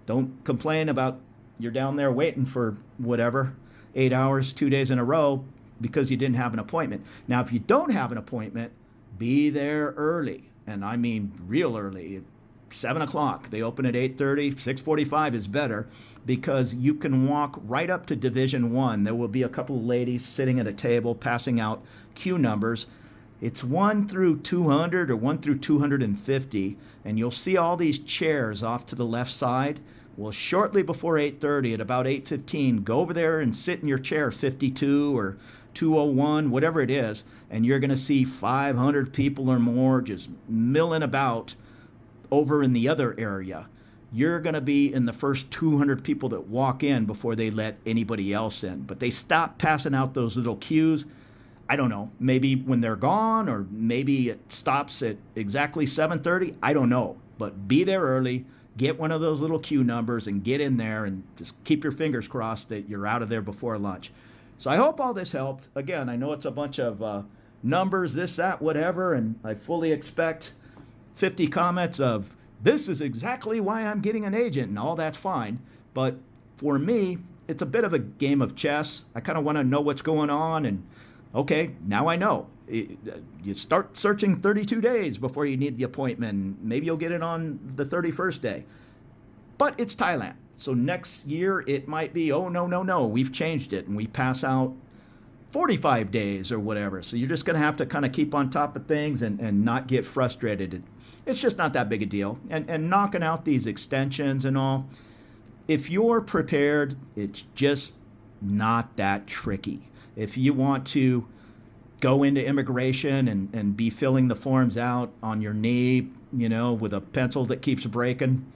Speaker 1: don't complain about you're down there waiting for whatever, 8 hours, 2 days in a row because you didn't have an appointment. Now, if you don't have an appointment, be there early. And I mean real early. 7 o'clock. They open at 8:30. 6:45 is better because you can walk right up to Division 1. There will be a couple of ladies sitting at a table passing out queue numbers. It's 1 through 200 or 1 through 250, and you'll see all these chairs off to the left side. Well, shortly before 8:30, at about 8:15, go over there and sit in your chair 52 or 201, whatever it is, and you're going to see 500 people or more just milling about over in the other area. You're going to be in the first 200 people that walk in before they let anybody else in. But they stop passing out those little cues. I don't know, maybe when they're gone, or maybe it stops at exactly 7:30. I don't know. But be there early, get one of those little queue numbers and get in there, and just keep your fingers crossed that you're out of there before lunch. So I hope all this helped. Again, I know it's a bunch of numbers, this, that, whatever, and I fully expect 50 comments of, this is exactly why I'm getting an agent, and all that's fine. But for me, it's a bit of a game of chess. I kind of want to know what's going on, and okay, now I know. You start searching 32 days before you need the appointment. Maybe you'll get it on the 31st day. But it's Thailand. So next year it might be, oh, no, we've changed it, and we pass out 45 days or whatever. So you're just going to have to kind of keep on top of things and not get frustrated. It's just not that big a deal. And knocking out these extensions and all, if you're prepared, it's just not that tricky. If you want to go into immigration and be filling the forms out on your knee, with a pencil that keeps breaking,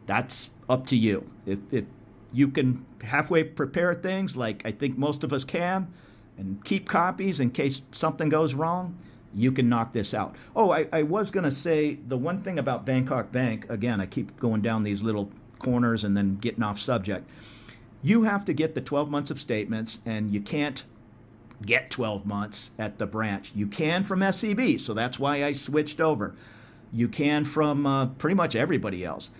Speaker 1: that's up to you. If you can halfway prepare things like I think most of us can, and keep copies in case something goes wrong, you can knock this out. Oh, I was going to say the one thing about Bangkok Bank, again, I keep going down these little corners and then getting off subject. You have to get the 12 months of statements, and you can't get 12 months at the branch. You can from SCB, so that's why I switched over. You can from pretty much everybody else.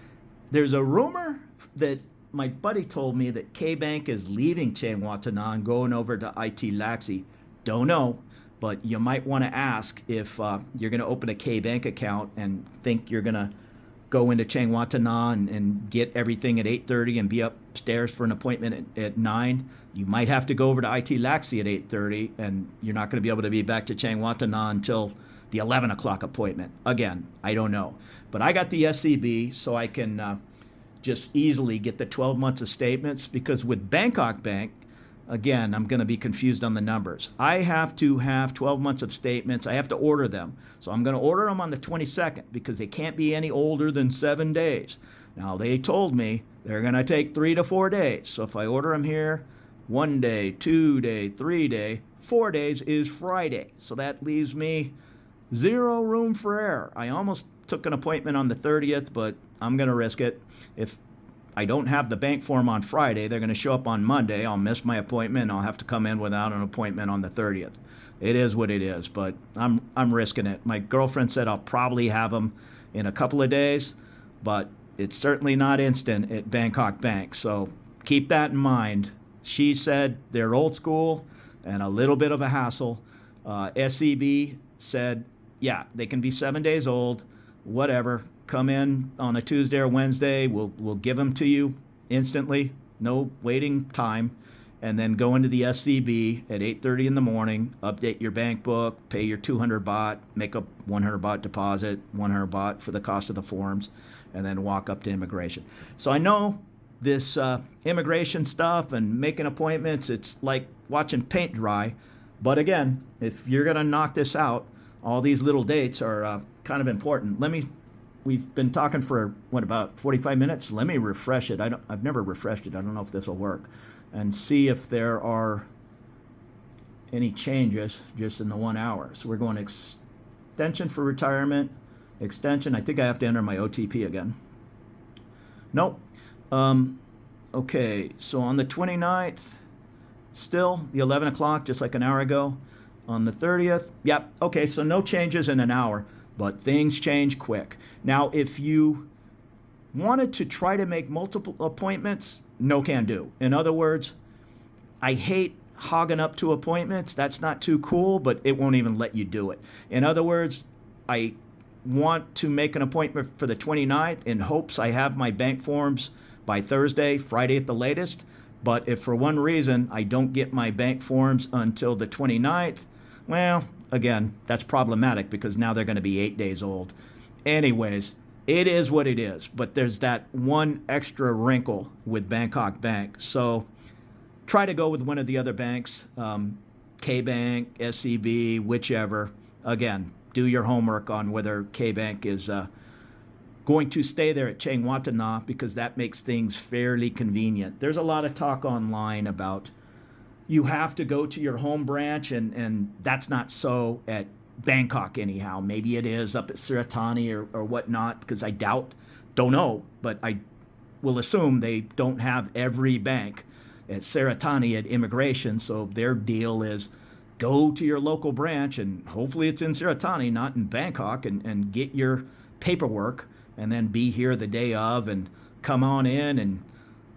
Speaker 1: There's a rumor that my buddy told me that K-Bank is leaving Chiang Watana and going over to IT Laxi. Don't know, but you might want to ask if you're going to open a K-Bank account and think you're going to go into Chiang Watana and get everything at 8:30 and be upstairs for an appointment at 9. You might have to go over to IT Laxi at 8:30, and you're not going to be able to be back to Chiang Watana until the 11 o'clock appointment. Again, I don't know. But I got the SCB, so I can just easily get the 12 months of statements, because with Bangkok Bank, again, I'm going to be confused on the numbers. I have to have 12 months of statements. I have to order them. So I'm going to order them on the 22nd because they can't be any older than 7 days. Now, they told me they're going to take 3 to 4 days. So if I order them here 1 day, 2 day, 3 day, 4 days is Friday. So that leaves me zero room for error. I almost took an appointment on the 30th, but I'm going to risk it. If I don't have the bank form on Friday, they're going to show up on Monday. I'll miss my appointment, and I'll have to come in without an appointment on the 30th. It is what it is, but I'm risking it. My girlfriend said I'll probably have them in a couple of days, but it's certainly not instant at Bangkok Bank. So keep that in mind. She said they're old school and a little bit of a hassle. SEB said, yeah, they can be 7 days old, whatever. Come in on a Tuesday or Wednesday. We'll give them to you instantly, no waiting time, and then go into the SCB at 8:30 in the morning, update your bank book, pay your 200 baht, make a 100 baht deposit, 100 baht for the cost of the forms, and then walk up to immigration. So I know this immigration stuff and making appointments, it's like watching paint dry. But again, if you're going to knock this out, all these little dates are kind of important. We've been talking for, about 45 minutes? Let me refresh it. I've never refreshed it. I don't know if this will work. And see if there are any changes just in the 1 hour. So we're going extension for retirement, extension. I think I have to enter my OTP again. Nope. Okay, so on the 29th, still the 11 o'clock, just like an hour ago. On the 30th, yep, okay, so no changes in an hour, but things change quick. Now, if you wanted to try to make multiple appointments, no can do. In other words, I hate hogging up to appointments. That's not too cool, but it won't even let you do it. In other words, I want to make an appointment for the 29th in hopes I have my bank forms by Thursday, Friday at the latest. But if for one reason I don't get my bank forms until the 29th, well, again, that's problematic because now they're going to be 8 days old. Anyways, it is what it is. But there's that one extra wrinkle with Bangkok Bank. So try to go with one of the other banks, K-Bank, SCB, whichever. Again, do your homework on whether K-Bank is going to stay there at Chiang Watana because that makes things fairly convenient. There's a lot of talk online about you have to go to your home branch, and that's not so at Bangkok anyhow. Maybe it is up at Siratani or whatnot, because I don't know, but I will assume they don't have every bank at Siratani at immigration, so their deal is go to your local branch, and hopefully it's in Siratani, not in Bangkok, and get your paperwork, and then be here the day of, and come on in and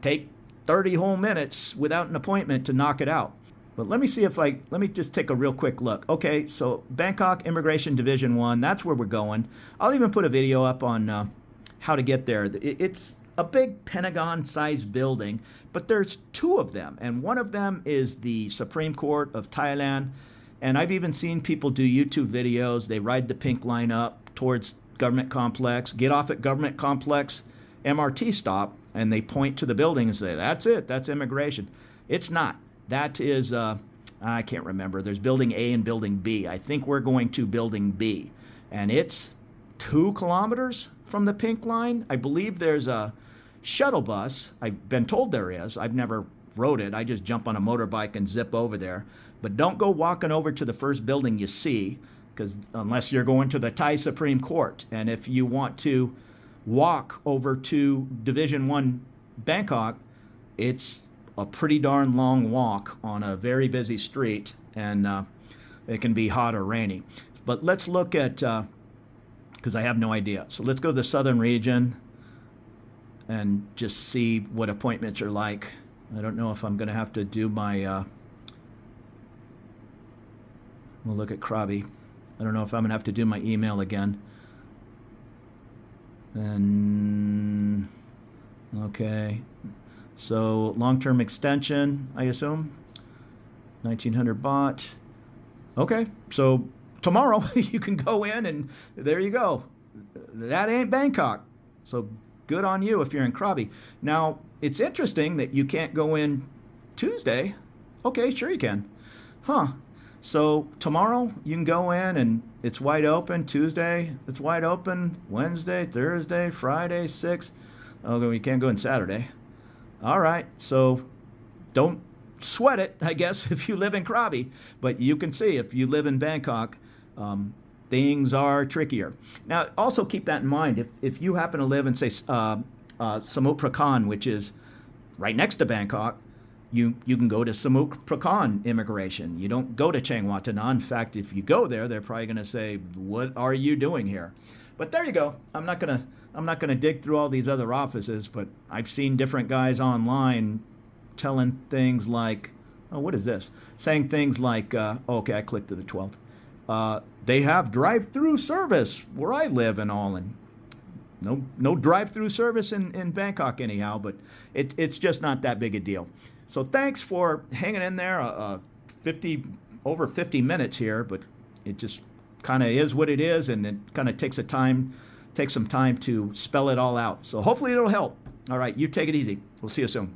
Speaker 1: take 30 whole minutes without an appointment to knock it out. But let me see if let me just take a real quick look. Okay, so Bangkok Immigration Division 1, that's where we're going. I'll even put a video up on how to get there. It's a big Pentagon-sized building, but there's two of them, and one of them is the Supreme Court of Thailand, and I've even seen people do YouTube videos. They ride the pink line up towards Government Complex, get off at Government Complex MRT stop, and they point to the building and say, that's it, that's immigration. It's not. That is, I can't remember. There's Building A and Building B. I think we're going to Building B, and it's 2 kilometers from the pink line. I believe there's a shuttle bus. I've been told there is. I've never rode it. I just jump on a motorbike and zip over there. But don't go walking over to the first building you see, because unless you're going to the Thai Supreme Court. And if you want to walk over to Division 1 Bangkok, it's a pretty darn long walk on a very busy street, and it can be hot or rainy. But let's look at, because I have no idea. So let's go to the southern region and just see what appointments are like. I don't know if I'm going to have to do my, we'll look at Krabi. I don't know if I'm going to have to do my email again. And, okay. So long-term extension, I assume, 1,900 baht. Okay, so tomorrow you can go in and there you go. That ain't Bangkok. So good on you if you're in Krabi. Now, it's interesting that you can't go in Tuesday. Okay, sure you can. Huh. So tomorrow you can go in and it's wide open. Tuesday, it's wide open. Wednesday, Thursday, Friday, 6. Oh, you can't go in Saturday. All right, so don't sweat it, I guess, if you live in Krabi. But you can see if you live in Bangkok, things are trickier. Now, also keep that in mind. If you happen to live in, say, Samut Prakan, which is right next to Bangkok, you can go to Samut Prakan immigration. You don't go to Chiang Watana. In fact, if you go there, they're probably going to say, "What are you doing here?" But there you go. I'm not gonna dig through all these other offices, but I've seen different guys online telling things like, "Oh, what is this?" Saying things like, "Okay, I clicked to the 12th. They have drive-through service where I live and all, and no drive-through service in Bangkok anyhow." But it's just not that big a deal. So thanks for hanging in there. Over 50 minutes here, but it just kind of is what it is, and it kind of takes some time to spell it all out. So hopefully it'll help. All right, you take it easy. We'll see you soon.